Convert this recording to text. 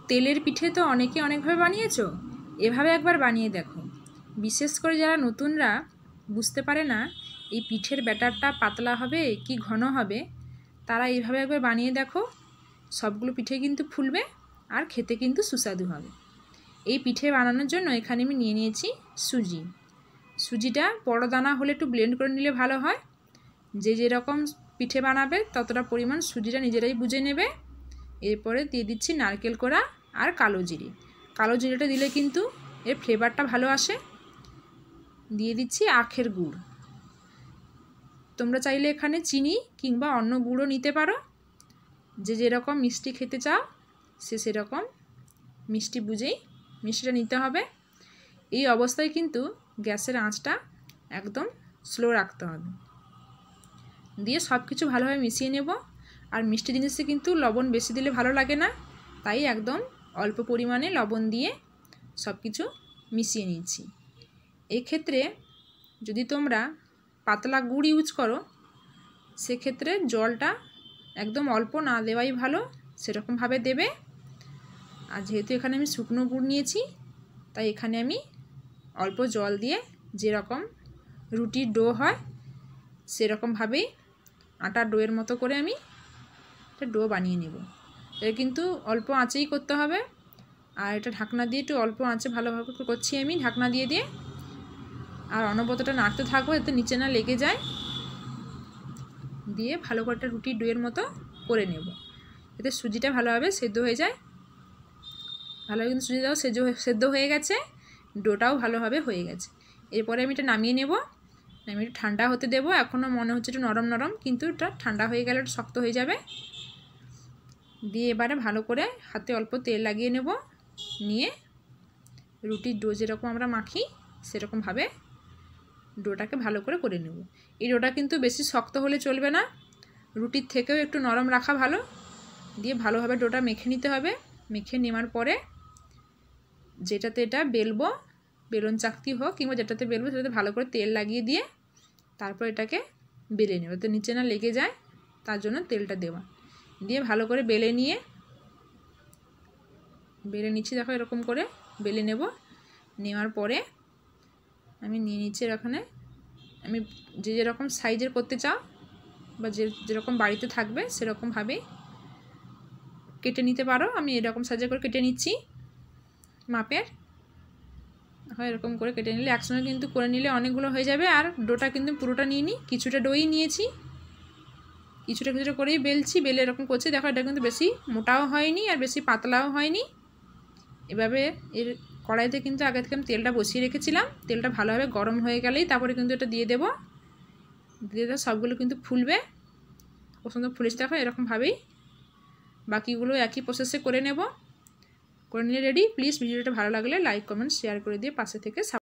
তেলের পিঠে তো অনেকে অনেকভাবে বানিয়েছো, এভাবে একবার বানিয়ে দেখো। বিশেষ করে যারা নতুনরা বুঝতে পারে না এই পিঠের ব্যাটারটা পাতলা হবে কি ঘন হবে, তারা এইভাবে একবার বানিয়ে দেখো। সবগুলো পিঠে কিন্তু ফুলবে আর খেতে কিন্তু সুস্বাদু হবে। এই পিঠে বানানোর জন্য এখানে আমি নিয়ে নিয়েছি সুজি। সুজিটা বড় দানা হলে একটু ব্লেন্ড করে নিলে ভালো হয়। যে যেরকম পিঠে বানাবে ততটা পরিমাণ সুজিটা নিজেরাই বুঝে নেবে। এরপরে দিয়ে দিচ্ছি নারকেল কোড়া আর কালো জিরে। কালো জিরেটা দিলে কিন্তু এর ফ্লেভারটা ভালো আসে। দিয়ে দিচ্ছি আখের গুড়। তোমরা চাইলে এখানে চিনি কিংবা অন্য গুঁড়ো নিতে পারো। যে যেরকম মিষ্টি খেতে চাও সে সেরকম মিষ্টি বুঝেই মিষ্টিটা নিতে হবে। এই অবস্থায় কিন্তু গ্যাসের আঁচটা একদম স্লো রাখতে হবে। দিয়ে সব কিছু ভালোভাবে মিশিয়ে নেব। আর মিষ্টি জিনিসে কিন্তু লবণ বেশি দিলে ভালো লাগে না, তাই একদম অল্প পরিমাণে লবণ দিয়ে সব কিছু মিশিয়ে নিচ্ছি। এক্ষেত্রে যদি তোমরা পাতলা গুড় ইউজ করো সেক্ষেত্রে জলটা একদম অল্প না দেওয়াই ভালো, সেরকমভাবে দেবে। আর যেহেতু এখানে আমি শুকনো গুড় নিয়েছি তাই এখানে আমি অল্প জল দিয়ে যেরকম রুটির ডো হয় সেরকমভাবেই আটার ডোয়ের মতো করে আমি একটা ডো বানিয়ে নেব। এটা কিন্তু অল্প আঁচেই করতে হবে। আর এটা ঢাকনা দিয়ে একটু অল্প আঁচে ভালোভাবে করছি আমি ঢাকনা দিয়ে দিয়ে। আর অনবরতটা নাড়তে থাকবো যাতে নিচে না লেগে যায়। দিয়ে ভালো করে একটা রুটির ডোয়ের মতো করে নেব যাতে সুজিটা ভালোভাবে সেদ্ধ হয়ে যায়। ভালোভাবে কিন্তু সুজিটাও সেদ্ধ হয়ে গেছে, ডোটাও ভালোভাবে হয়ে গেছে। এরপরে আমি এটা নামিয়ে নেব। আমি একটু ঠান্ডা হতে দেবো। এখনও মনে হচ্ছে একটু নরম নরম, কিন্তু এটা ঠান্ডা হয়ে গেলে একটু শক্ত হয়ে যাবে। দিয়ে এবারে ভালো করে হাতে অল্প তেল লাগিয়ে নেব। নিয়ে রুটির ডো যেরকম আমরা মাখি সেরকমভাবে ডোটাকে ভালো করে নেব। এই ডোটা কিন্তু বেশি শক্ত হলে চলবে না, রুটির থেকেও একটু নরম রাখা ভালো। দিয়ে ভালোভাবে ডোটা মেখে নিতে হবে। মেখে নেওয়ার পরে যেটাতে এটা বেলবো, বেলুন চাকতি হোক কিংবা যেটাতে বেলবো সেটাতে ভালো করে তেল লাগিয়ে দিয়ে তারপর এটাকে বেলে নেব, তো নিচে না লেগে যায়, তার জন্য তেলটা দেওয়া। দিয়ে ভালো করে বেলে নিচ্ছি। দেখো এরকম করে বেলে নেব। নেওয়ার পরে আমি নিয়ে নিচ্ছি এখানে। আমি যে যেরকম সাইজের করতে চাও বা যেরকম বাড়িতে থাকবে সেরকমভাবেই কেটে নিতে পারো। আমি এরকম সাইজের করে কেটে নিচ্ছি মাপের। হয় এরকম করে কেটে নিলে একসঙ্গে কিন্তু করে নিলে অনেকগুলো হয়ে যাবে। আর ডোটা কিন্তু পুরোটা নিয়ে নিই, কিছুটা ডোই নিয়েছি, কিছুটা করেই বেলছি। বেলে এরকম করছি। দেখো এটা কিন্তু বেশি মোটাও হয়নি আর বেশি পাতলাও হয়নি। এভাবে এর কড়াইতে কিন্তু আগে থেকে আমি তেলটা বসিয়ে রেখেছিলাম। তেলটা ভালোভাবে গরম হয়ে গেলেই তারপরে কিন্তু এটা দিয়ে দেবো। দিয়ে দেবো, সবগুলো কিন্তু ফুলবে। খুব সুন্দর ফুলেছে দেখো এরকমভাবেই। বাকিগুলো একই প্রসেসে করে নিলে রেডি। প্লিজ ভিডিওটা ভালো লাগলে লাইক কমেন্ট শেয়ার করে দিয়ে পাশে থেকে